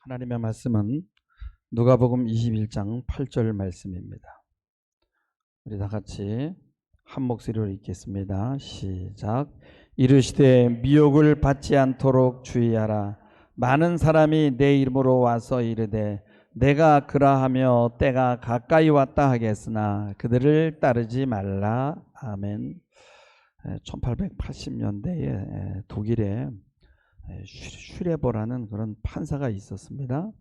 하나님의 말씀은 누가복음 21장 8절 말씀입니다. 우리 다 같이 한 목소리로 읽겠습니다. 시작. 이르시되 미혹을 받지 않도록 주의하라. 많은 사람이 내 이름으로 와서 이르되 내가 그라하며 때가 가까이 왔다 하겠으나 그들을 따르지 말라. 아멘. 1880년대에 독일에 슈레버라는 그런 판사가 있었습니다.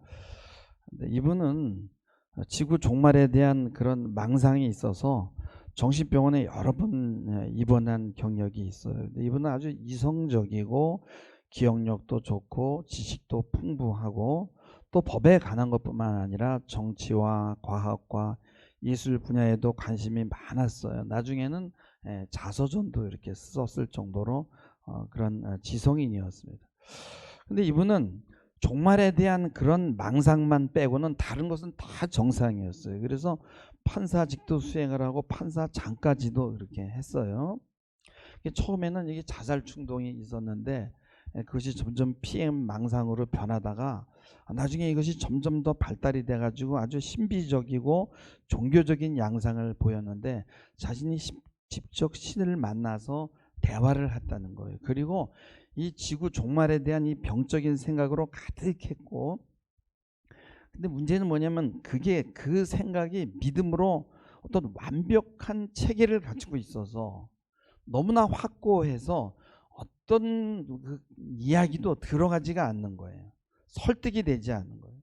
근데 이분은 지구 종말에 대한 그런 망상이 있어서 정신병원에 여러 번 입원한 경력이 있어요. 근데 이분은 아주 이성적이고 기억력도 좋고 지식도 풍부하고 또 법에 관한 것뿐만 아니라 정치와 과학과 예술 분야에도 관심이 많았어요. 나중에는 자서전도 이렇게 썼을 정도로 그런 지성인이었습니다. 근데 이분은 종말에 대한 그런 망상만 빼고는 다른 것은 다 정상이었어요. 그래서 판사직도 수행을 하고 판사장까지도 이렇게 했어요. 처음에는 이게 자살 충동이 있었는데 그것이 점점 PM 망상으로 변하다가 나중에 이것이 점점 더 발달이 돼가지고 아주 신비적이고 종교적인 양상을 보였는데 자신이 직접 신을 만나서 대화를 했다는 거예요. 그리고 이 지구 종말에 대한 이 병적인 생각으로 가득했고, 근데 문제는 뭐냐면 그게 그 생각이 믿음으로 어떤 완벽한 체계를 갖추고 있어서 너무나 확고해서 어떤 그 이야기도 들어가지가 않는 거예요. 설득이 되지 않는 거예요.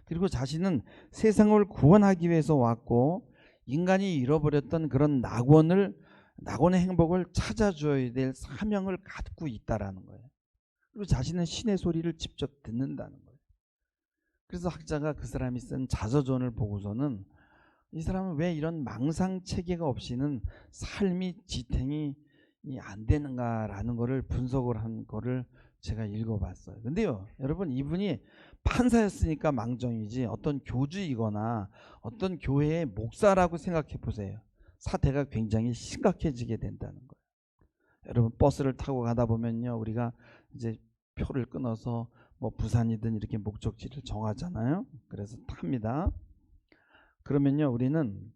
그리고 자신은 세상을 구원하기 위해서 왔고 인간이 잃어버렸던 그런 낙원의 행복을 찾아줘야 될 사명을 갖고 있다라는 거예요. 그리고 자신은 신의 소리를 직접 듣는다는 거예요. 그래서 학자가 그 사람이 쓴 자서전을 보고서는 이 사람은 왜 이런 망상 체계가 없이는 삶이 지탱이 안 되는가라는 거를 분석을 한 거를 제가 읽어봤어요. 근데요, 여러분, 이분이 판사였으니까 망정이지 어떤 교주이거나 어떤 교회의 목사라고 생각해 보세요. 사태가 굉장히 심각해지게 된다는 거예요. 여러분, 버스를 타고 가다 보면요, 우리가 이제 표를 끊어서 뭐 부산이든 이렇게 목적지를 정하잖아요. 그래서 탑니다. 그러면요, 우리는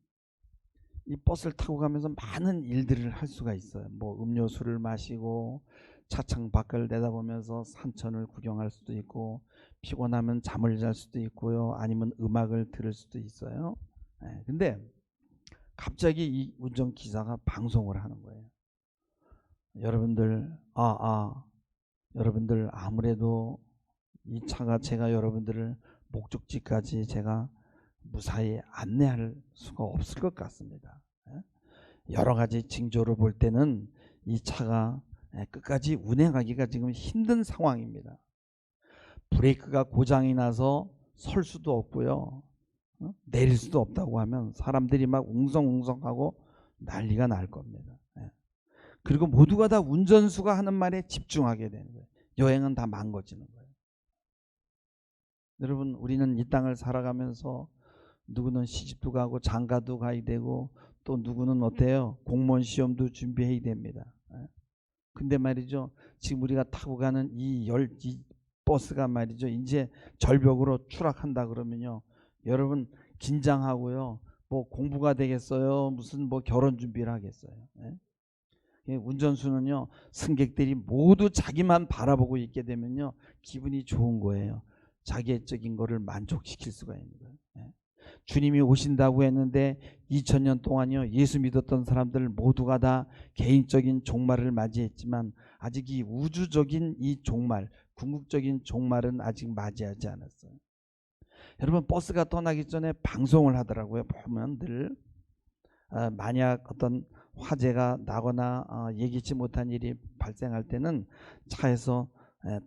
이 버스를 타고 가면서 많은 일들을 할 수가 있어요. 뭐 음료수를 마시고 차창 밖을 내다보면서 산천을 구경할 수도 있고 피곤하면 잠을 잘 수도 있고요. 아니면 음악을 들을 수도 있어요. 근데 갑자기 이 운전기사가 방송을 하는 거예요. 여러분들 여러분들 아무래도 이 차가 제가 여러분들을 목적지까지 제가 무사히 안내할 수가 없을 것 같습니다. 여러 가지 징조로 볼 때는 이 차가 끝까지 운행하기가 지금 힘든 상황입니다. 브레이크가 고장이 나서 설 수도 없고요. 내릴 수도 없다고 하면 사람들이 막 웅성웅성하고 난리가 날 겁니다. 그리고 모두가 다 운전수가 하는 말에 집중하게 되는 거예요. 여행은 다 망가지는 거예요. 여러분, 우리는 이 땅을 살아가면서 누구는 시집도 가고 장가도 가야 되고 또 누구는 어때요? 공무원 시험도 준비해야 됩니다. 근데 말이죠, 지금 우리가 타고 가는 이 버스가 말이죠, 이제 절벽으로 추락한다 그러면요, 여러분 긴장하고요, 뭐 공부가 되겠어요? 무슨 뭐 결혼 준비를 하겠어요? 운전수는요, 승객들이 모두 자기만 바라보고 있게 되면요, 기분이 좋은 거예요. 자기애적인 거를 만족시킬 수가 있는 거예요. 주님이 오신다고 했는데 2000년 동안요, 예수 믿었던 사람들 모두가 다 개인적인 종말을 맞이했지만 아직 이 우주적인 이 종말, 궁극적인 종말은 아직 맞이하지 않았어요. 여러분, 버스가 떠나기 전에 방송을 하더라고요. 보면 늘 만약 어떤 화재가 나거나 예기치 못한 일이 발생할 때는 차에서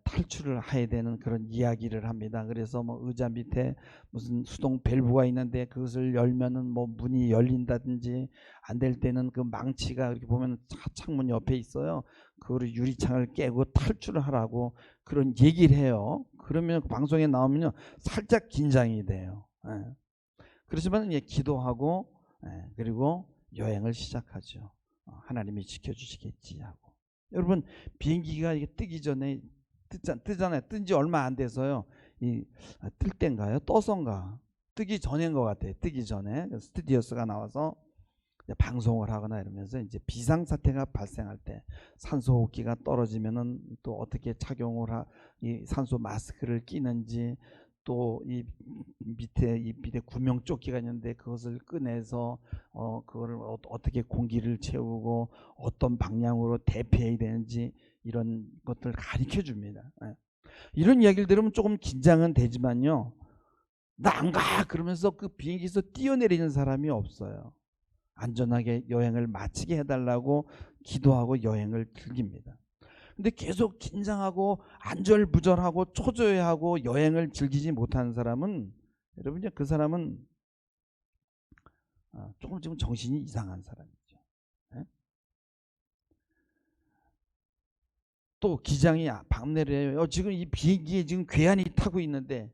탈출을 해야 되는 그런 이야기를 합니다. 그래서 뭐 의자 밑에 무슨 수동 밸브가 있는데 그것을 열면은 뭐 문이 열린다든지, 안 될 때는 그 망치가 이렇게 보면 창문 옆에 있어요. 그거를 유리창을 깨고 탈출을 하라고 그런 얘기를 해요. 그러면 그 방송에 나오면요, 살짝 긴장이 돼요. 그렇지만 기도하고 그리고 여행을 시작하죠. 하나님이 지켜주시겠지 하고. 여러분, 비행기가 이게 뜨기 전에 뜨잖아요. 뜬 지 얼마 안 돼서요, 뜰 때인가요? 떠서인가? 뜨기 전인 것 같아요. 뜨기 전에 스튜디오스가 나와서 방송을 하거나 이러면서 이제 비상사태가 발생할 때 산소 호흡기가 떨어지면은 또 어떻게 착용을 이 산소 마스크를 끼는지, 또 이 밑에 구명조끼가 있는데 그것을 꺼내서 그거를 어떻게 공기를 채우고 어떤 방향으로 대피해야 되는지 이런 것들을 가르쳐 줍니다. 이런 이야기를 들으면 조금 긴장은 되지만요, 나 안 가! 그러면서 그 비행기에서 뛰어내리는 사람이 없어요. 안전하게 여행을 마치게 해달라고 기도하고 여행을 즐깁니다. 근데 계속 긴장하고 안절부절하고 초조해하고 여행을 즐기지 못하는 사람은, 여러분요, 그 사람은 조금 지금 정신이 이상한 사람이죠. 또 기장이 방내를 해요. 지금 이 비행기에 지금 괴한이 타고 있는데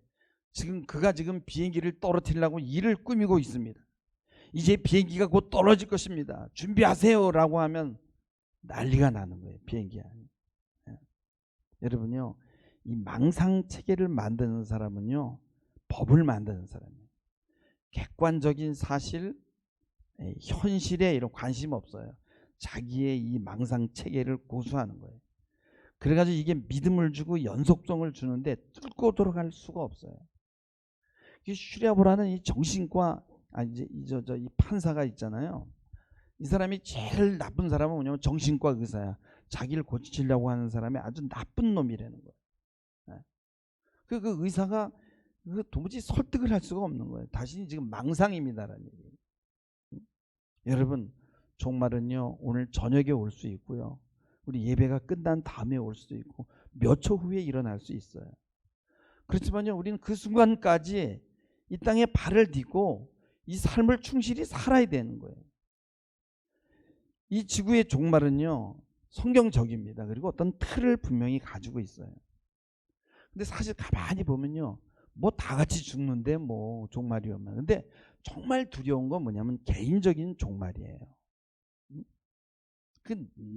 지금 그가 지금 비행기를 떨어뜨리려고 일을 꾸미고 있습니다. 이제 비행기가 곧 떨어질 것입니다. 준비하세요 라고 하면 난리가 나는 거예요. 비행기 안에. 여러분요, 이 망상체계를 만드는 사람은요, 법을 만드는 사람이에요. 객관적인 사실, 현실에 이런 관심 없어요. 자기의 이 망상체계를 고수하는 거예요. 그래가지고 이게 믿음을 주고 연속성을 주는데 뚫고 들어갈 수가 없어요. 이 슈랴보라는 이 정신과 이 판사가 있잖아요. 이 사람이 제일 나쁜 사람은 뭐냐면 정신과 의사야. 자기를 고치려고 하는 사람이 아주 나쁜 놈이라는 거예요. 그 의사가 도무지 설득을 할 수가 없는 거예요. 자신이 지금 망상입니다라는 얘기예요. 여러분, 종말은요, 오늘 저녁에 올 수 있고요, 우리 예배가 끝난 다음에 올 수도 있고 몇 초 후에 일어날 수 있어요. 그렇지만요, 우리는 그 순간까지 이 땅에 발을 딛고 이 삶을 충실히 살아야 되는 거예요. 이 지구의 종말은요, 성경적입니다. 그리고 어떤 틀을 분명히 가지고 있어요. 근데 사실 가만히 보면요, 뭐 다 같이 죽는데 뭐 종말이 오면. 근데 정말 두려운 건 뭐냐면 개인적인 종말이에요.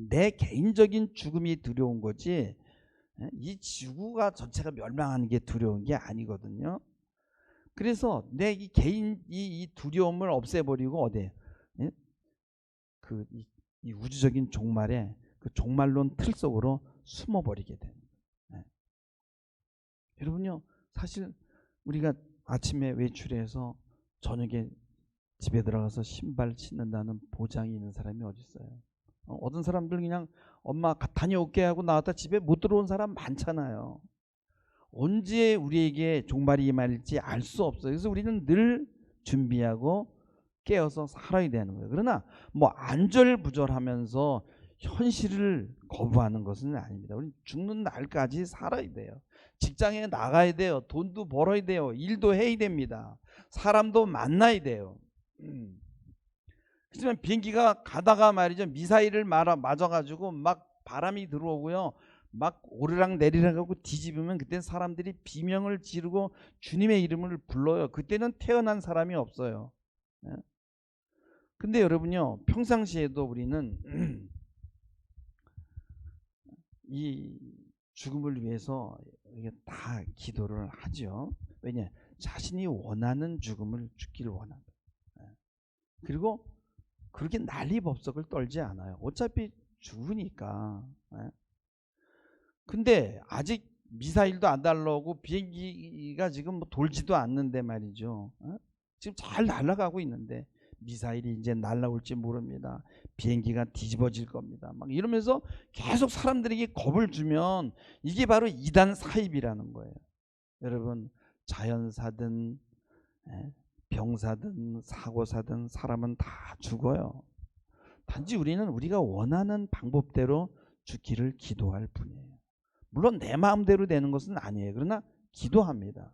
내 개인적인 죽음이 두려운 거지, 이 지구가 전체가 멸망하는 게 두려운 게 아니거든요. 그래서 내 이 개인 이 두려움을 없애버리고 어디에 이 우주적인 종말에 그 종말론 틀 속으로 숨어버리게 됩니다. 여러분요, 사실 우리가 아침에 외출해서 저녁에 집에 들어가서 신발 신는다는 보장이 있는 사람이 어디 있어요? 어떤 사람들 그냥 엄마 다녀올게 하고 나왔다 집에 못 들어온 사람 많잖아요. 언제 우리에게 종말이 임할지 알 수 없어요. 그래서 우리는 늘 준비하고 깨어서 살아야 되는 거예요. 그러나 뭐 안절부절하면서 현실을 거부하는 것은 아닙니다. 우리 죽는 날까지 살아야 돼요. 직장에 나가야 돼요. 돈도 벌어야 돼요. 일도 해야 됩니다. 사람도 만나야 돼요. 하지만 비행기가 가다가 말이죠, 미사일을 맞아가지고 막 바람이 들어오고요, 막 오르락 내리락 하고 뒤집으면 그때는 사람들이 비명을 지르고 주님의 이름을 불러요. 그때는 태어난 사람이 없어요. 근데 여러분요, 평상시에도 우리는 이 죽음을 위해서 이게 다 기도를 하죠. 왜냐? 자신이 원하는 죽음을 죽기를 원합니다. 그리고 그렇게 난리법석을 떨지 않아요. 어차피 죽으니까. 근데 아직 미사일도 안 날라오고 비행기가 지금 뭐 돌지도 않는데 말이죠. 지금 잘 날아가고 있는데 미사일이 이제 날아올지 모릅니다. 비행기가 뒤집어질 겁니다. 막 이러면서 계속 사람들에게 겁을 주면 이게 바로 이단 사입이라는 거예요. 여러분, 자연사든 병사든 사고사든 사람은 다 죽어요. 단지 우리는 우리가 원하는 방법대로 죽기를 기도할 뿐이에요. 물론 내 마음대로 되는 것은 아니에요. 그러나 기도합니다.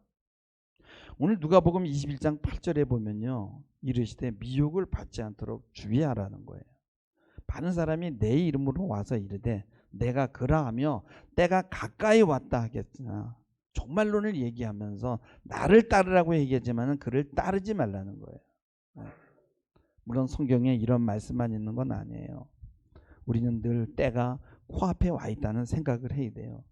오늘 누가복음 21장 8절에 보면요, 이르시되 미혹을 받지 않도록 주의하라는 거예요. 많은 사람이 내 이름으로 와서 이르되 내가 그라하며 때가 가까이 왔다 하겠으나, 종말론을 얘기하면서 나를 따르라고 얘기하지만 그를 따르지 말라는 거예요. 물론 성경에 이런 말씀만 있는 건 아니에요. 우리는 늘 때가 코앞에 와 있다는 생각을 해야 돼요.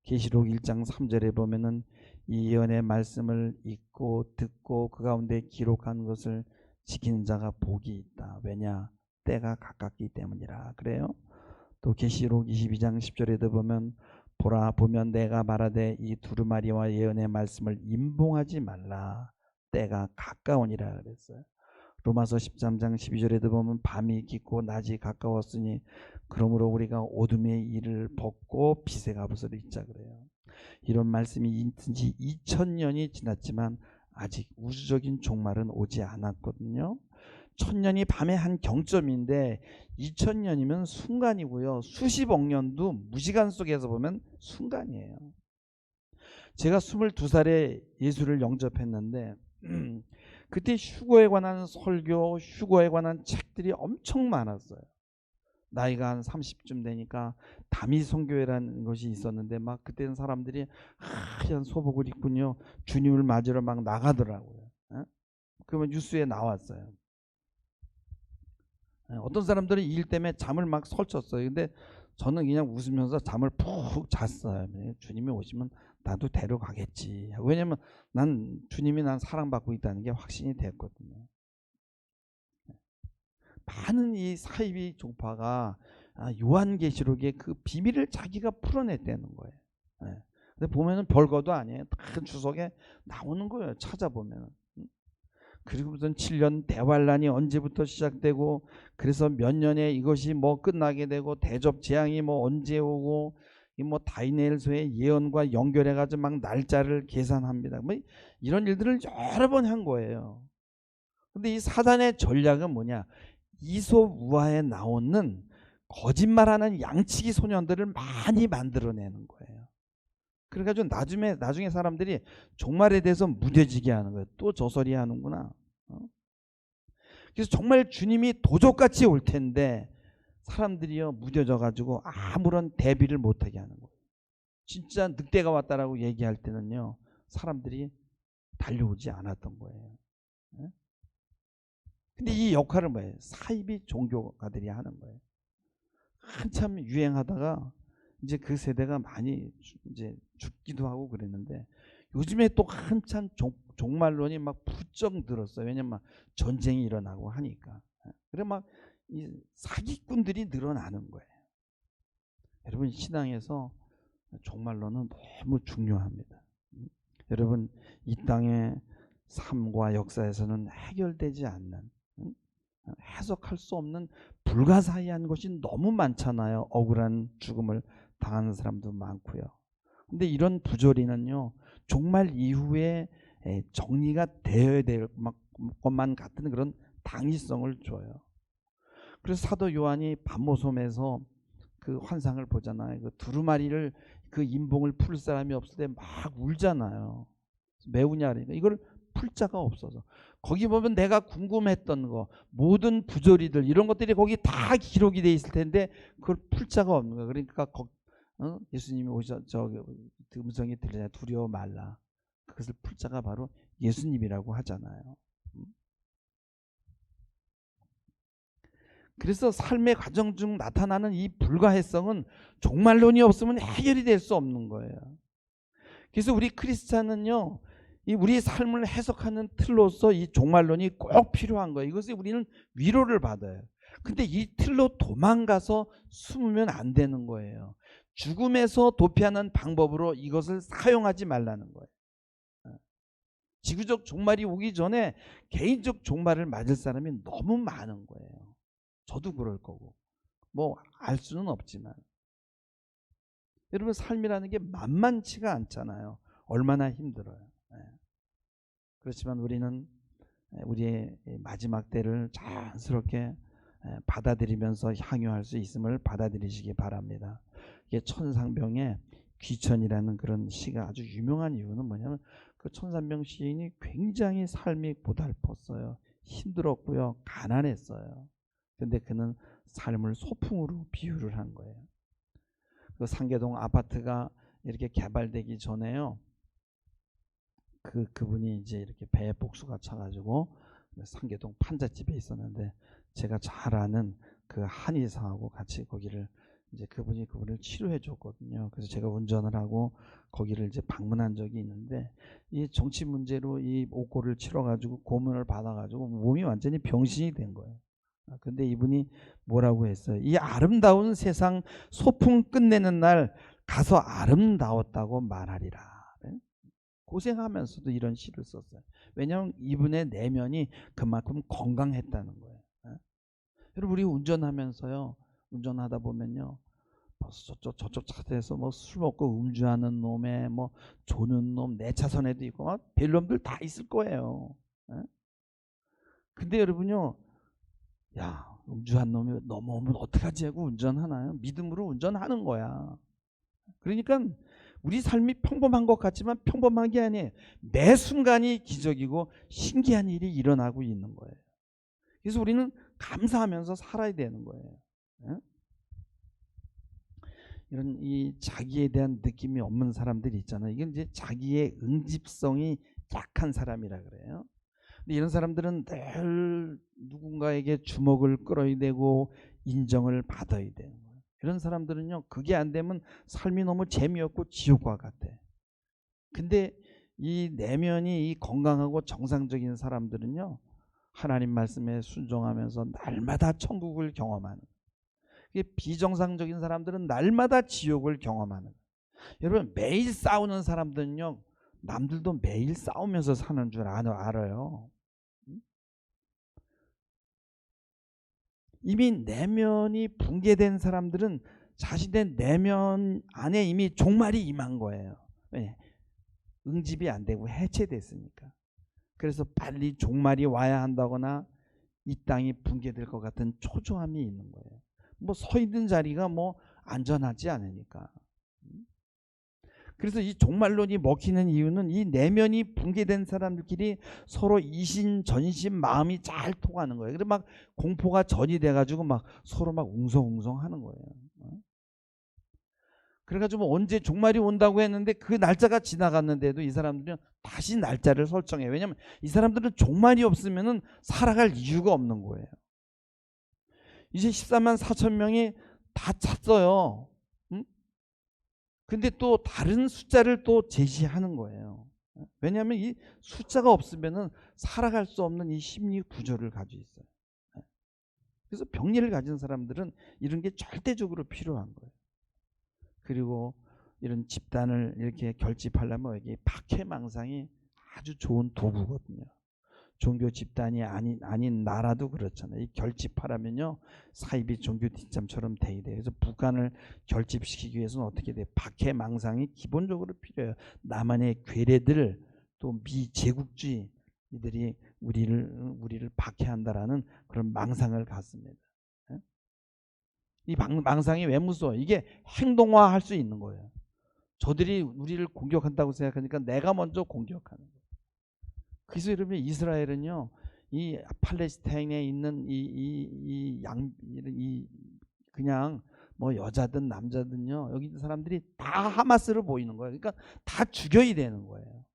계시록 1장 3절에 보면은 이 예언의 말씀을 읽고 듣고 그 가운데 기록한 것을 지키는 자가 복이 있다. 왜냐? 때가 가깝기 때문이라. 그래요. 또 계시록 22장 10절에도 보면 보면 내가 말하되 이 두루마리와 예언의 말씀을 임봉하지 말라. 때가 가까우니라 그랬어요. 로마서 13장 12절에도 보면 밤이 깊고 낮이 가까웠으니 그러므로 우리가 어둠의 일을 벗고 빛의 갑옷을 입자 그래요. 이런 말씀이 있은 지 2000년이 지났지만 아직 우주적인 종말은 오지 않았거든요. 1000년이 밤의 한 경점인데 2000년이면 순간이고요. 수십억 년도 무시간 속에서 보면 순간이에요. 제가 22살에 예수를 영접했는데 그때 휴거에 관한 설교, 휴거에 관한 책들이 엄청 많았어요. 나이가 한 30쯤 되니까 다미 선교회라는 것이 있었는데 막 그때는 사람들이 하얀 소복을 입군요. 주님을 맞으러 막 나가더라고요. 그러면 뉴스에 나왔어요. 어떤 사람들은 일 때문에 잠을 막 설쳤어요. 근데 저는 그냥 웃으면서 잠을 푹 잤어요. 주님이 오시면 나도 데려가겠지. 왜냐면 주님이 난 사랑받고 있다는 게 확신이 됐거든요. 많은 이 사이비 종파가 요한계시록의 그 비밀을 자기가 풀어냈다는 거예요. 근데 보면은 별거도 아니에요. 다 주석에 나오는 거예요. 찾아보면은. 그리고 무슨 7년 대환란이 언제부터 시작되고 그래서 몇 년에 이것이 뭐 끝나게 되고 대접 재앙이 뭐 언제 오고 이 뭐 다니엘서의 예언과 연결해 가지고 막 날짜를 계산합니다. 뭐 이런 일들을 여러 번 한 거예요. 근데 이 사단의 전략은 뭐냐? 이솝 우화에 나오는 거짓말하는 양치기 소년들을 많이 만들어내는 거예요. 그래가지고 나중에 사람들이 종말에 대해서 무뎌지게 하는 거예요. 또 저 소리 하는구나. 그래서 정말 주님이 도적같이 올 텐데 사람들이요 무뎌져가지고 아무런 대비를 못하게 하는 거예요. 진짜 늑대가 왔다라고 얘기할 때는요 사람들이 달려오지 않았던 거예요. 근데 이 역할을 뭐예요? 사이비 종교가들이 하는 거예요. 한참 유행하다가 이제 그 세대가 많이 이제 죽기도 하고 그랬는데 요즘에 또 한참 종말론이 막 부쩍 늘었어요. 왜냐면 전쟁이 일어나고 하니까. 그래 막 이 사기꾼들이 늘어나는 거예요. 여러분 신앙에서 종말론은 너무 중요합니다. 여러분 이 땅의 삶과 역사에서는 해결되지 않는 해석할 수 없는 불가사의한 것이 너무 많잖아요. 억울한 죽음을 당하는 사람도 많고요. 근데 이런 부조리는요 종말 이후에 정리가 되어야 될 것만 같은 그런 당위성을 줘요. 그래서 사도 요한이 반모섬에서 그 환상을 보잖아요. 그 두루마리를 그 인봉을 풀 사람이 없을 때 막 울잖아요. 매우냐 그러니까 이걸 풀 자가 없어서. 거기 보면 내가 궁금했던 거 모든 부조리들 이런 것들이 거기 다 기록이 돼 있을 텐데 그걸 풀 자가 없는 거야. 그러니까 예수님이 음성이 들리냐 두려워 말라. 그것을 풀 자가 바로 예수님이라고 하잖아요. 그래서 삶의 과정 중 나타나는 이 불가해성은 종말론이 없으면 해결이 될 수 없는 거예요. 그래서 우리 크리스찬은요 이 우리 삶을 해석하는 틀로서 이 종말론이 꼭 필요한 거예요. 이것이 우리는 위로를 받아요. 근데 이 틀로 도망가서 숨으면 안 되는 거예요. 죽음에서 도피하는 방법으로 이것을 사용하지 말라는 거예요. 지구적 종말이 오기 전에 개인적 종말을 맞을 사람이 너무 많은 거예요. 저도 그럴 거고 뭐 알 수는 없지만 여러분 삶이라는 게 만만치가 않잖아요. 얼마나 힘들어요. 그렇지만 우리는 우리의 마지막 때를 자연스럽게 받아들이면서 향유할 수 있음을 받아들이시기 바랍니다. 이게 천상병의 귀천이라는 그런 시가 아주 유명한 이유는 뭐냐면 그 천상병 시인이 굉장히 삶이 고달팠어요. 힘들었고요. 가난했어요. 근데 그는 삶을 소풍으로 비유를 한 거예요. 그 상계동 아파트가 이렇게 개발되기 전에요. 그분이 이제 이렇게 배에 복수가 차가지고 상계동 판잣집에 있었는데 제가 잘 아는 그 한의사하고 같이 거기를 이제 그분이 그분을 치료해 줬거든요. 그래서 제가 운전을 하고 거기를 이제 방문한 적이 있는데, 이 정치 문제로 이 옥고를 치러가지고 고문을 받아가지고 몸이 완전히 병신이 된 거예요. 근데 이분이 뭐라고 했어요? 이 아름다운 세상 소풍 끝내는 날 가서 아름다웠다고 말하리라. 고생하면서도 이런 시를 썼어요. 왜냐하면 이분의 내면이 그만큼 건강했다는 거예요. 여러분, 우리 운전하면서요, 운전하다 보면요, 저쪽 차에서 뭐 술 먹고 음주하는 놈에 뭐 조는 놈, 내 차선에도 있고 막 별놈들 다 있을 거예요. 근데 여러분요, 야, 음주한 놈이 넘어오면 어떡하지 하고 운전하나요? 믿음으로 운전하는 거야. 그러니까 우리 삶이 평범한 것 같지만 평범한 게 아니에요. 매 순간이 기적이고 신기한 일이 일어나고 있는 거예요. 그래서 우리는 감사하면서 살아야 되는 거예요. 이런 이 자기에 대한 느낌이 없는 사람들이 있잖아요. 이건 이제 자기의 응집성이 약한 사람이라 그래요. 근데 이런 사람들은 늘 누군가에게 주목을 끌어야 되고 인정을 받아야 되는 거예요. 이런 사람들은요, 그게 안 되면 삶이 너무 재미없고 지옥과 같아. 근데 이 내면이 이 건강하고 정상적인 사람들은요, 하나님 말씀에 순종하면서 날마다 천국을 경험하는. 비정상적인 사람들은 날마다 지옥을 경험하는. 여러분, 매일 싸우는 사람들은요, 남들도 매일 싸우면서 사는 줄 알아요. 이미 내면이 붕괴된 사람들은 자신의 내면 안에 이미 종말이 임한 거예요. 왜? 응집이 안 되고 해체됐으니까. 그래서 빨리 종말이 와야 한다거나 이 땅이 붕괴될 것 같은 초조함이 있는 거예요. 뭐 서 있는 자리가 뭐 안전하지 않으니까. 그래서 이 종말론이 먹히는 이유는 이 내면이 붕괴된 사람들끼리 서로 이신전신 마음이 잘 통하는 거예요. 그래서 막 공포가 전이 돼가지고 막 서로 막 웅성웅성 하는 거예요. 그래가지고 언제 종말이 온다고 했는데 그 날짜가 지나갔는데도 이 사람들은 다시 날짜를 설정해요. 왜냐하면 이 사람들은 종말이 없으면 살아갈 이유가 없는 거예요. 이제 14만 4천 명이 다 찼어요. 근데 또 다른 숫자를 또 제시하는 거예요. 왜냐하면 이 숫자가 없으면 살아갈 수 없는 이 심리 구조를 가지고 있어요. 그래서 병리를 가진 사람들은 이런 게 절대적으로 필요한 거예요. 그리고 이런 집단을 이렇게 결집하려면 여기 박해망상이 아주 좋은 도구거든요. 종교 집단이 아닌 나라도 그렇잖아요. 이 결집하려면요, 사이비 종교 뒷담처럼 돼야 돼요. 그래서 북한을 결집시키기 위해서는 어떻게 돼요? 박해망상이 기본적으로 필요해요. 남한의 괴뢰들, 또 미제국주의 이들이 우리를 박해한다라는 그런 망상을 갖습니다. 이 망상이 왜 무서워? 이게 행동화할 수 있는 거예요. 저들이 우리를 공격한다고 생각하니까 내가 먼저 공격하는 거예요. 그래서 여러분, 이스라엘은요, 이 팔레스타인에 있는 그냥 뭐 여자든 남자든요, 여기 있는 사람들이 다 하마스를 보이는 거예요. 그러니까 다 죽여야 되는 거예요.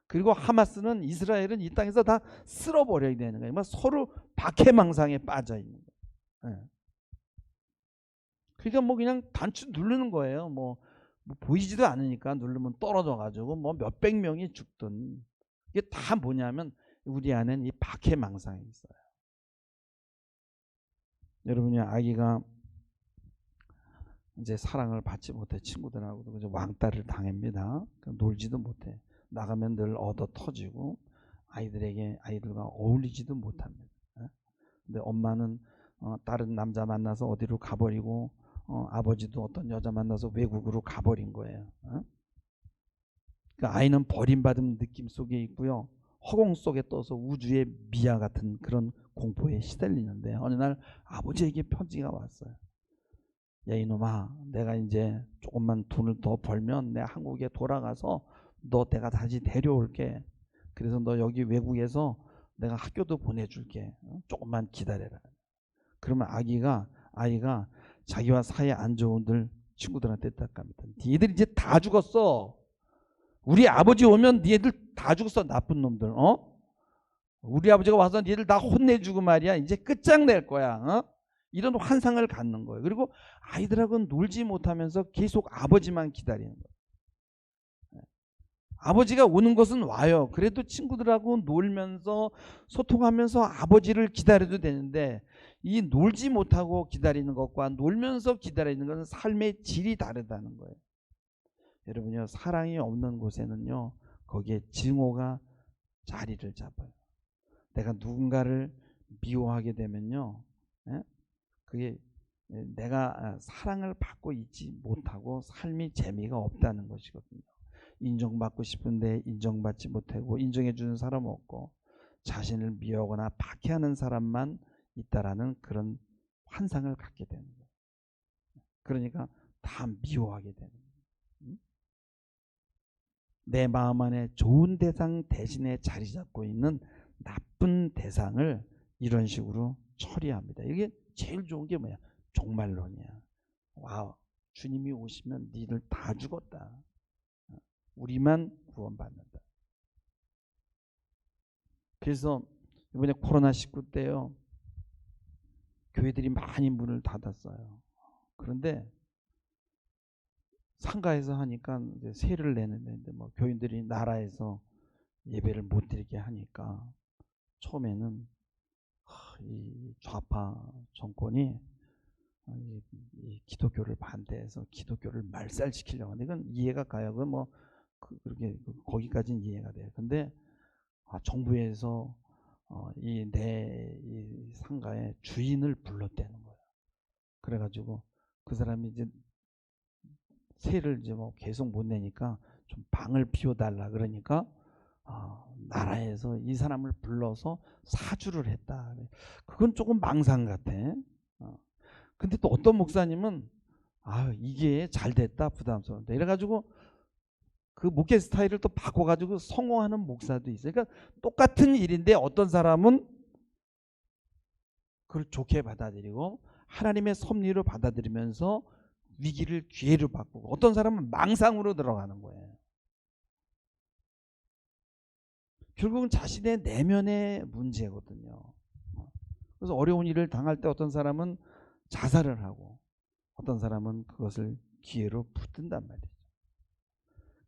그리고 하마스는 이스라엘은 이 땅에서 다 쓸어버려야 되는 거예요. 서로 박해망상에 빠져 있는 거예요. 그러니까 뭐 그냥 단추 누르는 거예요. 뭐 보이지도 않으니까 누르면 떨어져가지고 뭐 몇백 명이 죽든. 이게 다 뭐냐면 우리 안에는 이 박해망상이 있어요. 여러분이 아기가 이제 사랑을 받지 못해 친구들하고도 이제 왕따를 당합니다. 놀지도 못해. 나가면 늘 얻어 터지고 아이들과 어울리지도 못합니다. 근데 엄마는 다른 남자 만나서 어디로 가버리고 아버지도 어떤 여자 만나서 외국으로 가버린 거예요. 그 아이는 버림받은 느낌 속에 있고요. 허공 속에 떠서 우주의 미아 같은 그런 공포에 시달리는데 어느 날 아버지에게 편지가 왔어요. 야 이놈아, 내가 이제 조금만 돈을 더 벌면 내가 한국에 돌아가서 내가 다시 데려올게. 그래서 너 여기 외국에서 내가 학교도 보내줄게. 조금만 기다려라. 그러면 아이가 자기와 사이 안 좋은 친구들한테 딱 갑니다. 니들 이제 다 죽었어. 우리 아버지 오면 니들 다 죽었어. 나쁜 놈들. 우리 아버지가 와서 니들 다 혼내주고 말이야. 이제 끝장낼 거야. 이런 환상을 갖는 거예요. 그리고 아이들하고는 놀지 못하면서 계속 아버지만 기다리는 거예요. 아버지가 오는 것은 와요. 그래도 친구들하고 놀면서 소통하면서 아버지를 기다려도 되는데, 이 놀지 못하고 기다리는 것과 놀면서 기다리는 것은 삶의 질이 다르다는 거예요. 여러분요, 사랑이 없는 곳에는요, 거기에 증오가 자리를 잡아요. 내가 누군가를 미워하게 되면요, 그게 내가 사랑을 받고 있지 못하고 삶이 재미가 없다는 것이거든요. 인정받고 싶은데 인정받지 못하고 인정해주는 사람 없고 자신을 미워하거나 박해하는 사람만 있다라는 그런 환상을 갖게 되는 거예요. 그러니까 다 미워하게 되는 거예요. 내 마음 안에 좋은 대상 대신에 자리 잡고 있는 나쁜 대상을 이런 식으로 처리합니다. 이게 제일 좋은 게 뭐야? 종말론이야. 와, 주님이 오시면 니들 다 죽었다. 우리만 구원받는다. 그래서 이번에 코로나19 때요, 교회들이 많이 문을 닫았어요. 그런데 상가에서 하니까 이제 세를 내는데 뭐 교인들이 나라에서 예배를 못 드리게 하니까 처음에는 이 좌파 정권이 이 기독교를 반대해서 기독교를 말살시키려고 하는데, 이건 이해가 가요. 그건 뭐 그렇게 거기까지는 이해가 돼요. 근데 정부에서 이 상가의 주인을 불렀다는 거예요. 그래가지고 그 사람이 이제 세를 이제 뭐 계속 못 내니까 좀 방을 비워달라 그러니까 나라에서 이 사람을 불러서 사주를 했다. 그건 조금 망상 같아. 근데 또 어떤 목사님은 이게 잘 됐다, 부담스러운데 이래가지고 그 목회 스타일을 또 바꿔가지고 성공하는 목사도 있어요. 그러니까 똑같은 일인데 어떤 사람은 그걸 좋게 받아들이고 하나님의 섭리로 받아들이면서 위기를 기회로 바꾸고, 어떤 사람은 망상으로 들어가는 거예요. 결국은 자신의 내면의 문제거든요. 그래서 어려운 일을 당할 때 어떤 사람은 자살을 하고 어떤 사람은 그것을 기회로 붙든단 말이죠.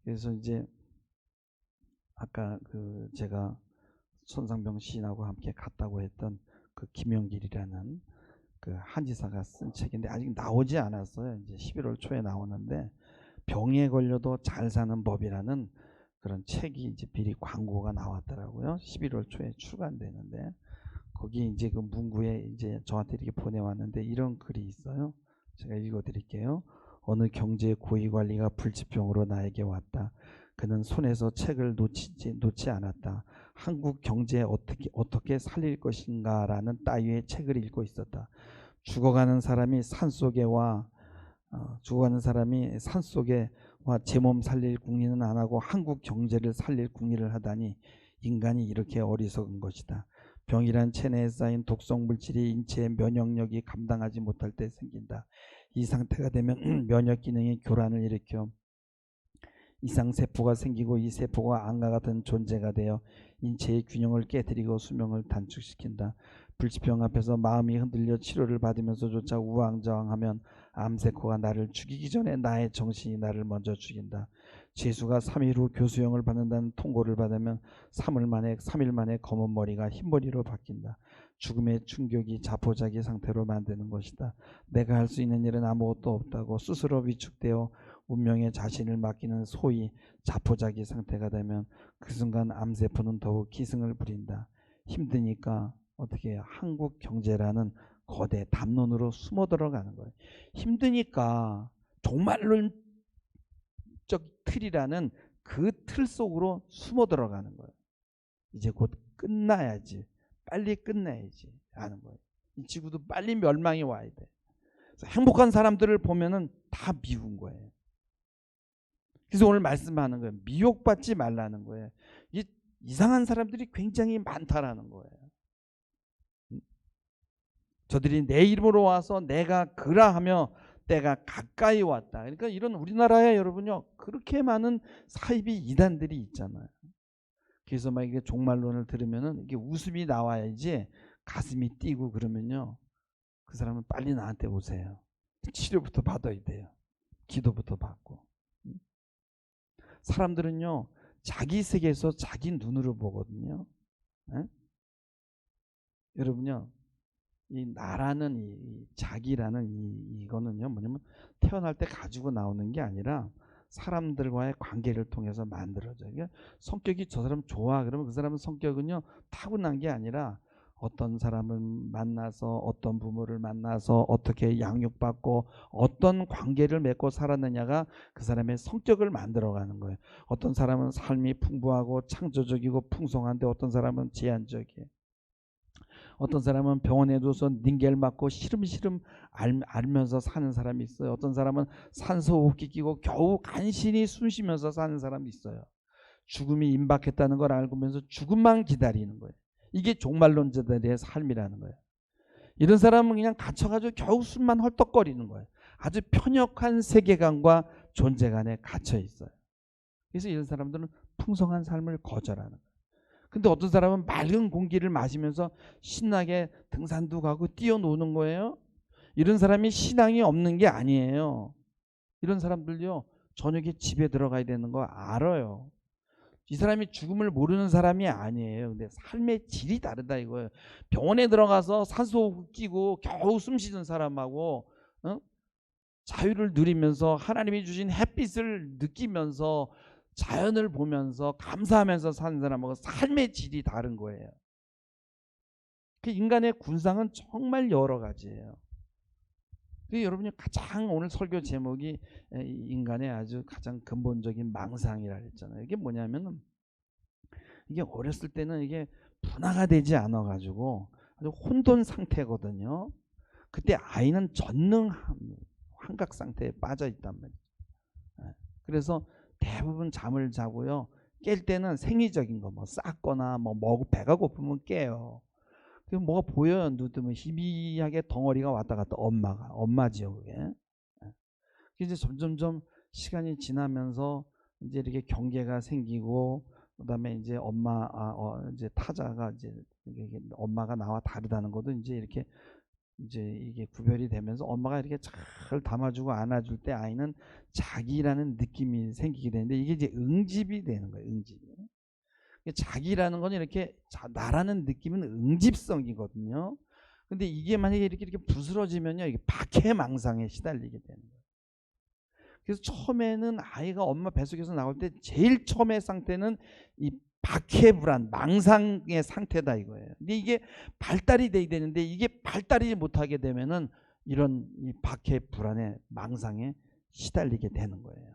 그래서 이제 아까 제가 손상병 시인하고 함께 갔다고 했던 그 김영길이라는 그 한지사가 쓴 책인데 아직 나오지 않았어요. 이제 11월 초에 나오는데, 병에 걸려도 잘 사는 법이라는 그런 책이 이제 미리 광고가 나왔더라고요. 11월 초에 출간되는데, 거기 이제 그 문구에 이제 저한테 이렇게 보내왔는데 이런 글이 있어요. 제가 읽어드릴게요. 어느 경제 고위 관리가 불치병으로 나에게 왔다. 그는 손에서 책을 놓지 않았다. 한국 경제 어떻게 살릴 것인가라는 따위의 책을 읽고 있었다. 죽어가는 사람이 산속에 와 제 몸 살릴 궁리는 안 하고 한국 경제를 살릴 궁리를 하다니 인간이 이렇게 어리석은 것이다. 병이란 체내에 쌓인 독성 물질이 인체의 면역력이 감당하지 못할 때 생긴다. 이 상태가 되면 면역 기능이 교란을 일으켜 이상세포가 생기고 이 세포가 암과 같은 존재가 되어 인체의 균형을 깨뜨리고 수명을 단축시킨다. 불치병 앞에서 마음이 흔들려 치료를 받으면서조차 우왕좌왕하면 암세포가 나를 죽이기 전에 나의 정신이 나를 먼저 죽인다. 죄수가 3일 후 교수형을 받는다는 통고를 받으면 3일 만에 검은 머리가 흰머리로 바뀐다. 죽음의 충격이 자포자기 상태로 만드는 것이다. 내가 할 수 있는 일은 아무것도 없다고 스스로 위축되어 운명에 자신을 맡기는 소위 자포자기 상태가 되면 그 순간 암세포는 더욱 기승을 부린다. 힘드니까 어떻게 해요? 한국 경제라는 거대 담론으로 숨어 들어가는 거예요. 힘드니까 종말론적 틀이라는 그 틀 속으로 숨어 들어가는 거예요. 이제 곧 끝나야지, 빨리 끝나야지 하는 거예요. 이 지구도 빨리 멸망이 와야 돼. 그래서 행복한 사람들을 보면은 다 미운 거예요. 그래서 오늘 말씀하는 거예요. 미혹받지 말라는 거예요. 이상한 사람들이 굉장히 많다라는 거예요. 저들이 내 이름으로 와서 내가 그라하며 때가 가까이 왔다. 그러니까 이런 우리나라에 여러분요, 그렇게 많은 사이비 이단들이 있잖아요. 그래서 막 이게 종말론을 들으면은 이게 웃음이 나와야지 가슴이 뛰고 그러면요, 그 사람은 빨리 나한테 오세요. 치료부터 받아야 돼요. 기도부터 받고. 사람들은요, 자기 세계에서 자기 눈으로 보거든요. 에? 여러분요, 이 나라는 이 자기라는 이거는요, 뭐냐면 태어날 때 가지고 나오는 게 아니라 사람들과의 관계를 통해서 만들어져요. 그러니까 성격이 저 사람 좋아 그러면 그 사람은 성격은요 타고난 게 아니라 어떤 사람을 만나서 어떤 부모를 만나서 어떻게 양육받고 어떤 관계를 맺고 살았느냐가 그 사람의 성격을 만들어가는 거예요. 어떤 사람은 삶이 풍부하고 창조적이고 풍성한데 어떤 사람은 제한적이에요. 어떤 사람은 병원에 둬서 닌겔 맞고 시름시름 앓면서 사는 사람이 있어요. 어떤 사람은 산소호흡기 끼고 겨우 간신히 숨쉬면서 사는 사람이 있어요. 죽음이 임박했다는 걸 알고면서 죽음만 기다리는 거예요. 이게 종말론자들의 삶이라는 거예요. 이런 사람은 그냥 갇혀가지고 겨우 숨만 헐떡거리는 거예요. 아주 편협한 세계관과 존재관에 갇혀 있어요. 그래서 이런 사람들은 풍성한 삶을 거절하는 거예요. 근데 어떤 사람은 맑은 공기를 마시면서 신나게 등산도 가고 뛰어노는 거예요. 이런 사람이 신앙이 없는 게 아니에요. 이런 사람들요, 저녁에 집에 들어가야 되는 거 알아요. 이 사람이 죽음을 모르는 사람이 아니에요. 근데 삶의 질이 다르다 이거예요. 병원에 들어가서 산소 끼고 겨우 숨 쉬는 사람하고 자유를 누리면서 하나님이 주신 햇빛을 느끼면서 자연을 보면서 감사하면서 사는 사람하고 삶의 질이 다른 거예요. 그 인간의 군상은 정말 여러 가지예요. 여러분이 가장 오늘 설교 제목이 인간의 아주 가장 근본적인 망상이라 했잖아요. 이게 뭐냐면은 이게 어렸을 때는 이게 분화가 되지 않아 가지고 아주 혼돈 상태거든요. 그때 아이는 전능 환각 상태에 빠져 있단 말이에요. 그래서 대부분 잠을 자고요. 깰 때는 생리적인 거 뭐 쌌거나 뭐 배가 고프면 깨요. 그 뭐가 보여요. 눈 뜨면 희미하게 덩어리가 왔다 갔다 엄마지요 그게. 이제 점점점 시간이 지나면서 이제 이렇게 경계가 생기고 그다음에 이제 이제 타자가 이제 엄마가 나와 다르다는 것도 이제 이렇게 이제 이게 구별이 되면서 엄마가 이렇게 잘 담아주고 안아줄 때 아이는 자기라는 느낌이 생기게 되는데 이게 이제 응집이 되는 거예요. 응집이. 자기라는 건 이렇게 나라는 느낌은 응집성이거든요. 근데 이게 만약에 이렇게 부스러지면요, 이게 박해망상에 시달리게 되는 거예요. 그래서 처음에는 아이가 엄마 뱃속에서 나올 때 제일 처음의 상태는 이 박해불안, 망상의 상태다 이거예요. 근데 이게 발달이 돼야 되는데 이게 발달이 못하게 되면은 이런 이 박해불안의 망상에 시달리게 되는 거예요.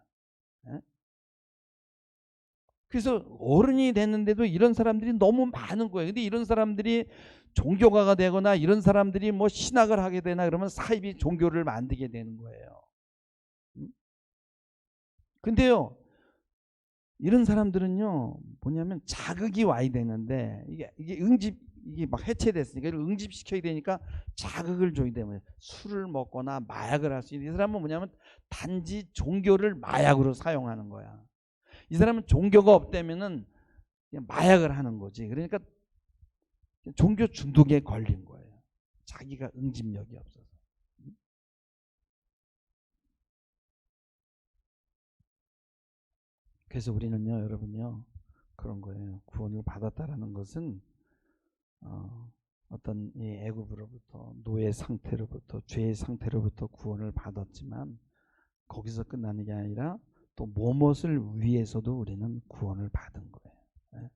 그래서 어른이 됐는데도 이런 사람들이 너무 많은 거예요. 근데 이런 사람들이 종교가가 되거나 이런 사람들이 뭐 신학을 하게 되나 그러면 사이비 종교를 만들게 되는 거예요. 근데요, 이런 사람들은요, 뭐냐면 자극이 와야 되는데 이게 막 해체됐으니까 이걸 응집시켜야 되니까 자극을 줘야 되면 술을 먹거나 마약을 할 수 있는 이 사람은 뭐냐면 단지 종교를 마약으로 사용하는 거야. 이 사람은 종교가 없다면은 그냥 마약을 하는 거지. 그러니까 종교 중독에 걸린 거예요. 자기가 응집력이 없어서. 그래서 우리는요, 여러분요, 그런 거예요. 구원을 받았다라는 것은 어떤 이 애굽으로부터 노예 상태로부터 죄의 상태로부터 구원을 받았지만 거기서 끝나는 게 아니라 또 무엇을 위해서도 우리는 구원을 받은 거예요.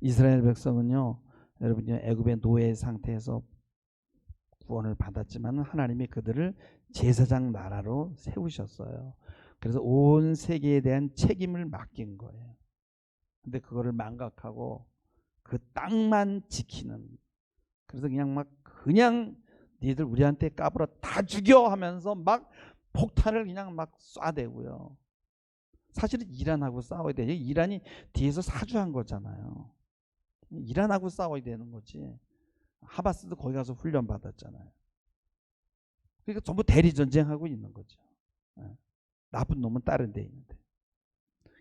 이스라엘 백성은요, 여러분요, 애굽의 노예 상태에서 구원을 받았지만 하나님이 그들을 제사장 나라로 세우셨어요. 그래서 온 세계에 대한 책임을 맡긴 거예요. 근데 그거를 망각하고 그 땅만 지키는, 그래서 그냥 니들 우리한테 까불어 다 죽여 하면서 막 폭탄을 그냥 막 쏴대고요. 사실은 이란하고 싸워야 돼요. 이란이 뒤에서 사주한 거잖아요. 이란하고 싸워야 되는 거지. 하마스도 거기 가서 훈련 받았잖아요. 그러니까 전부 대리 전쟁하고 있는 거죠. 나쁜 놈은 다른 데 있는데.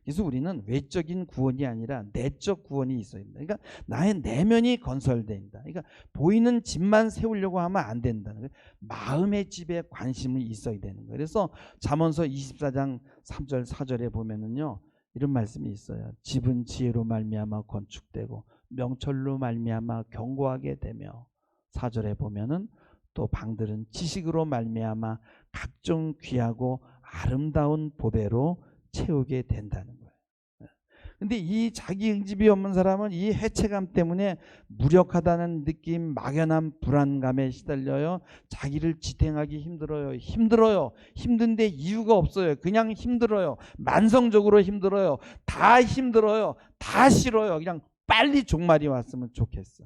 그래서 우리는 외적인 구원이 아니라 내적 구원이 있어야 된다. 그러니까 나의 내면이 건설된다. 그러니까 보이는 집만 세우려고 하면 안 된다는 거예요. 마음의 집에 관심이 있어야 되는 거예요. 그래서 잠언서 24장 3절 4절에 보면은요, 이런 말씀이 있어요. 집은 지혜로 말미암아 건축되고 명철로 말미암아 견고하게 되며, 4절에 보면은 또 방들은 지식으로 말미암아 각종 귀하고 아름다운 보배로 채우게 된다는 거예요. 근데 이 자기 응집이 없는 사람은 이 해체감 때문에 무력하다는 느낌, 막연한 불안감에 시달려요. 자기를 지탱하기 힘들어요. 힘든데 이유가 없어요. 그냥 힘들어요. 만성적으로 힘들어요. 다 힘들어요. 다 싫어요. 그냥 빨리 종말이 왔으면 좋겠어.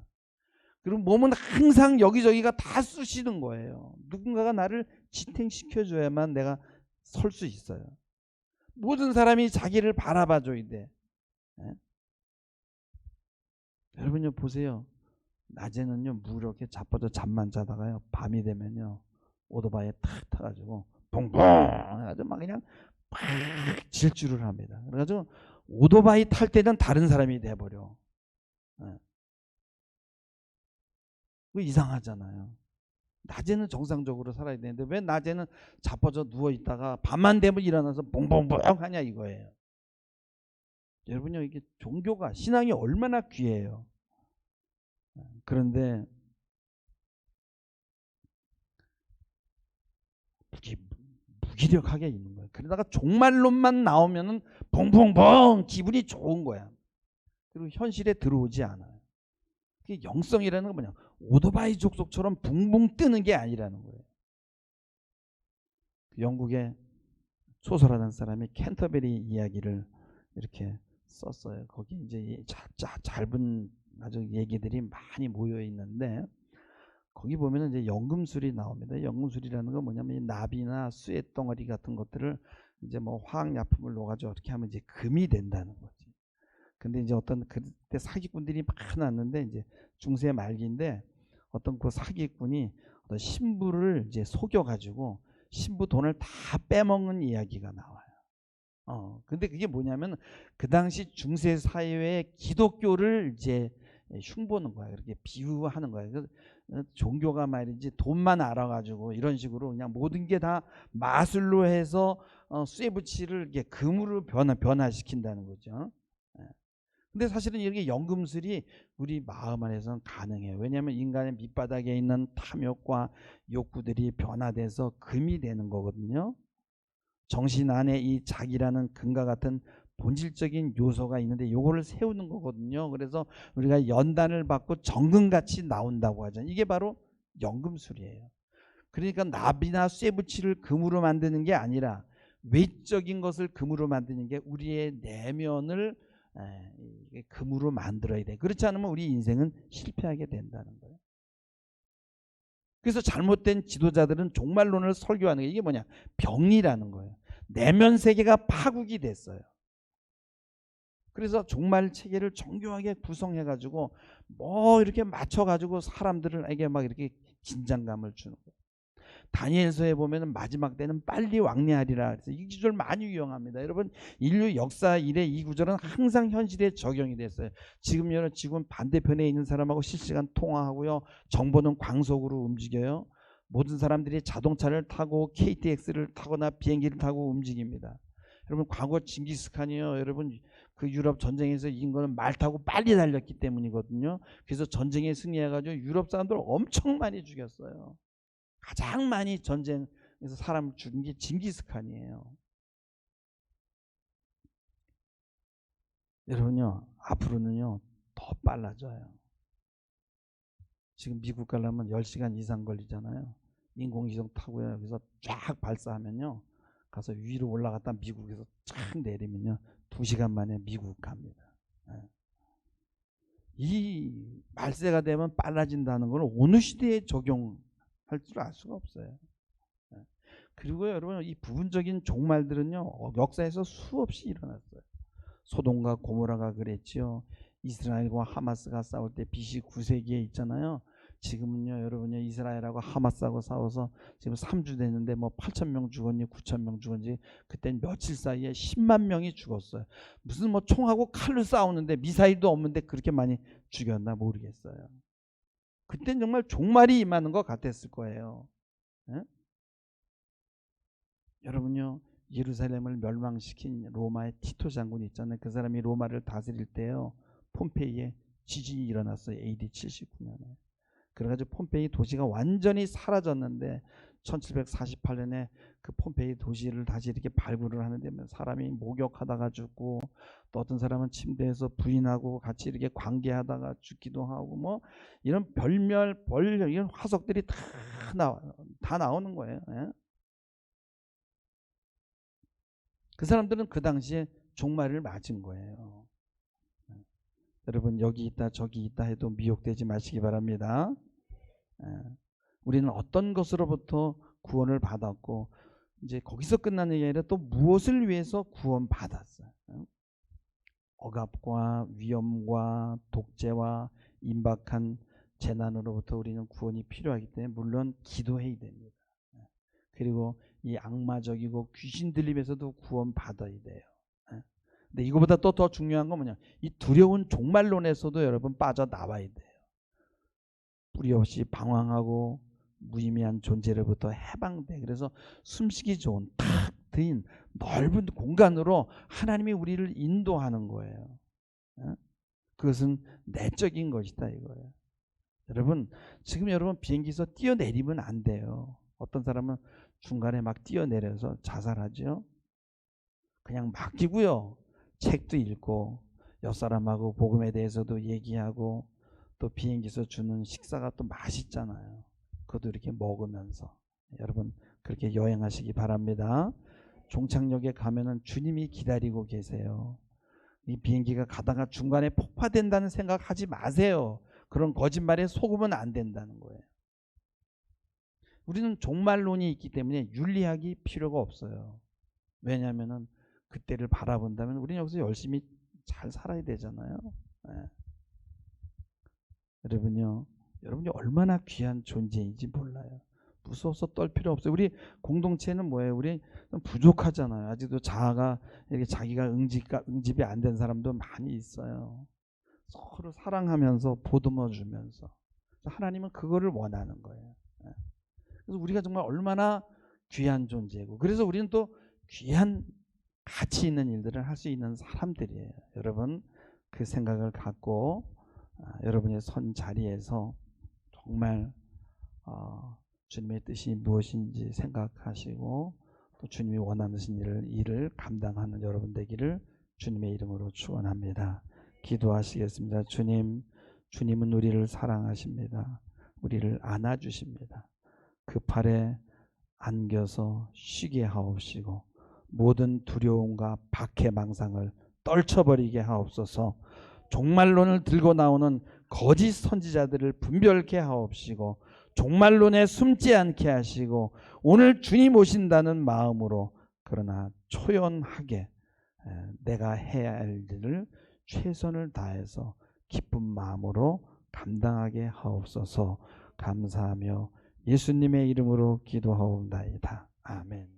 그리고 몸은 항상 여기저기가 다 쑤시는 거예요. 누군가가 나를 지탱시켜줘야만 내가 설 수 있어요. 모든 사람이 자기를 바라봐 줘야 돼. 예? 여러분요, 보세요. 낮에는요 무력에 자빠져 잠만 자다가요, 밤이 되면요 오토바이에 탁 타가지고 붕붕 해가지고 막 그냥 막 질주를 합니다. 그래가지고 오토바이 탈 때는 다른 사람이 돼버려. 예. 그거 이상하잖아요. 낮에는 정상적으로 살아야 되는데 왜 낮에는 자빠져 누워 있다가 밤만 되면 일어나서 붕붕붕 하냐 이거예요. 여러분요, 이게 종교가, 신앙이 얼마나 귀해요. 그런데 무기력하게 있는 거예요. 그러다가 종말론만 나오면은 붕붕붕 기분이 좋은 거야. 그리고 현실에 들어오지 않아요. 그게 영성이라는 건 뭐냐, 오토바이 족속처럼 붕붕 뜨는 게 아니라는 거예요. 영국의 소설하는 사람이 캔터베리 이야기를 이렇게 썼어요. 거기 이제 짧은 아주 얘기들이 많이 모여 있는데, 거기 보면은 이제 연금술이 나옵니다. 연금술이라는 건 뭐냐면 나비나 쇠 덩어리 같은 것들을 이제 뭐 화학약품을 넣어가지고 어떻게 하면 이제 금이 된다는 거지. 근데 이제 어떤 그때 사기꾼들이 많았는데, 이제 중세 말기인데 어떤 그 사기꾼이 어떤 신부를 이제 속여가지고 신부 돈을 다 빼먹는 이야기가 나와요. 근데 그게 뭐냐면 그 당시 중세 사회의 기독교를 이제 흉보는 거야. 그렇게 비유하는 거야. 그래서 종교가 말이지 돈만 알아가지고 이런 식으로 그냥 모든 게 다 마술로 해서 쇠붙이를 이렇게 금으로 변화시킨다는 거죠. 근데 사실은 이렇게 연금술이 우리 마음 안에서는 가능해요. 왜냐하면 인간의 밑바닥에 있는 탐욕과 욕구들이 변화돼서 금이 되는 거거든요. 정신 안에 이 자기라는 금과 같은 본질적인 요소가 있는데 요거를 세우는 거거든요. 그래서 우리가 연단을 받고 정금같이 나온다고 하잖아요. 이게 바로 연금술이에요. 그러니까 나비나 쇠붙이를 금으로 만드는 게 아니라 외적인 것을 금으로 만드는 게 우리의 내면을 금으로 만들어야 돼. 그렇지 않으면 우리 인생은 실패하게 된다는 거예요. 그래서 잘못된 지도자들은 종말론을 설교하는 게, 이게 뭐냐, 병이라는 거예요. 내면 세계가 파국이 됐어요. 그래서 종말 체계를 정교하게 구성해 가지고 뭐 이렇게 맞춰 가지고 사람들에게 막 이렇게 긴장감을 주는 거예요. 다니엘서에 보면은 마지막 때는 빨리 왕래하리라. 그래서 이 구절 많이 유용합니다. 여러분, 인류 역사 이래 이 구절은 항상 현실에 적용이 됐어요. 지금 반대편에 있는 사람하고 실시간 통화하고요. 정보는 광속으로 움직여요. 모든 사람들이 자동차를 타고 KTX를 타거나 비행기를 타고 움직입니다. 여러분, 과거 징기스칸이요, 여러분 그 유럽 전쟁에서 이긴 거는 말 타고 빨리 달렸기 때문이거든요. 그래서 전쟁에 승리해가지고 유럽 사람들 엄청 많이 죽였어요. 가장 많이 전쟁에서 사람을 죽인 게 징기스칸이에요. 여러분요, 앞으로는요 더 빨라져요. 지금 미국 가려면 10시간 이상 걸리잖아요. 인공위성 타고요, 여기서 쫙 발사하면요, 가서 위로 올라갔다 미국에서 쫙 내리면요 2시간 만에 미국 갑니다. 이 말세가 되면 빨라진다는 걸 어느 시대에 적용할 줄 알 수가 없어요. 그리고 여러분, 이 부분적인 종말들은요 역사에서 수없이 일어났어요. 소돔과 고모라가 그랬지요. 이스라엘과 하마스가 싸울 때 BC 9세기에 있잖아요. 지금은요, 여러분요, 이스라엘하고 하마스하고 싸워서 지금 3주 됐는데 뭐 8천 명 죽었니, 9천 명 죽었니, 그땐 며칠 사이에 10만 명이 죽었어요. 무슨 뭐 총하고 칼로 싸우는데 미사일도 없는데 그렇게 많이 죽였나 모르겠어요. 그땐 정말 종말이 임하는 것 같았을 거예요. 예? 여러분요, 예루살렘을 멸망시킨 로마의 티토 장군이 있잖아요. 그 사람이 로마를 다스릴 때요, 폼페이에 지진이 일어났어요. AD 79년에. 그래가지고 폼페이 도시가 완전히 사라졌는데 1748년에 그 폼페이 도시를 다시 이렇게 발굴을 하는데 사람이 목욕하다가 죽고, 또 어떤 사람은 침대에서 부인하고 같이 이렇게 관계하다가 죽기도 하고, 뭐 이런 별멸 이런 화석들이 다 나오는 거예요. 예? 그 사람들은 그 당시에 종말을 맞은 거예요. 여러분, 여기 있다 저기 있다 해도 미혹되지 마시기 바랍니다. 우리는 어떤 것으로부터 구원을 받았고, 이제 거기서 끝나는 게 아니라 또 무엇을 위해서 구원 받았어요. 억압과 위험과 독재와 임박한 재난으로부터 우리는 구원이 필요하기 때문에 물론 기도해야 됩니다. 그리고 이 악마적이고 귀신 들림에서도 구원 받아야 돼요. 근데 이거보다 또 더 중요한 건 뭐냐, 이 두려운 종말론에서도 여러분 빠져나와야 돼요. 뿌리 없이 방황하고 무의미한 존재로부터 해방돼. 그래서 숨쉬기 좋은 탁 트인 넓은 공간으로 하나님이 우리를 인도하는 거예요. 그것은 내적인 것이다 이거예요. 여러분, 지금 여러분 비행기에서 뛰어내리면 안 돼요. 어떤 사람은 중간에 막 뛰어내려서 자살하죠. 그냥 맡기고요, 책도 읽고 옆 사람하고 복음에 대해서도 얘기하고, 또 비행기에서 주는 식사가 또 맛있잖아요. 그것도 이렇게 먹으면서 여러분 그렇게 여행하시기 바랍니다. 종착역에 가면은 주님이 기다리고 계세요. 이 비행기가 가다가 중간에 폭파된다는 생각하지 마세요. 그런 거짓말에 속으면 안 된다는 거예요. 우리는 종말론이 있기 때문에 윤리학이 필요가 없어요. 왜냐하면은 그때를 바라본다면 우리는 여기서 열심히 잘 살아야 되잖아요. 네. 여러분이 얼마나 귀한 존재인지 몰라요. 무서워서 떨 필요 없어요. 우리 공동체는 뭐예요? 우리 부족하잖아요. 아직도 자아가 이렇게 자기가 응집이 안 된 사람도 많이 있어요. 서로 사랑하면서 보듬어 주면서, 하나님은 그거를 원하는 거예요. 그래서 우리가 정말 얼마나 귀한 존재고, 그래서 우리는 또 귀한 가치 있는 일들을 할 수 있는 사람들이에요. 여러분 그 생각을 갖고 여러분의 선 자리에서 정말 주님의 뜻이 무엇인지 생각하시고, 또 주님이 원하는 일을 감당하는 여러분 되기를 주님의 이름으로 축원합니다. 기도하시겠습니다. 주님은 우리를 사랑하십니다. 우리를 안아주십니다. 그 팔에 안겨서 쉬게 하옵시고 모든 두려움과 박해망상을 떨쳐버리게 하옵소서. 종말론을 들고 나오는 거짓 선지자들을 분별케 하옵시고 종말론에 숨지 않게 하시고, 오늘 주님 오신다는 마음으로 그러나 초연하게 내가 해야 할 일을 최선을 다해서 기쁜 마음으로 감당하게 하옵소서. 감사하며 예수님의 이름으로 기도하옵나이다. 아멘.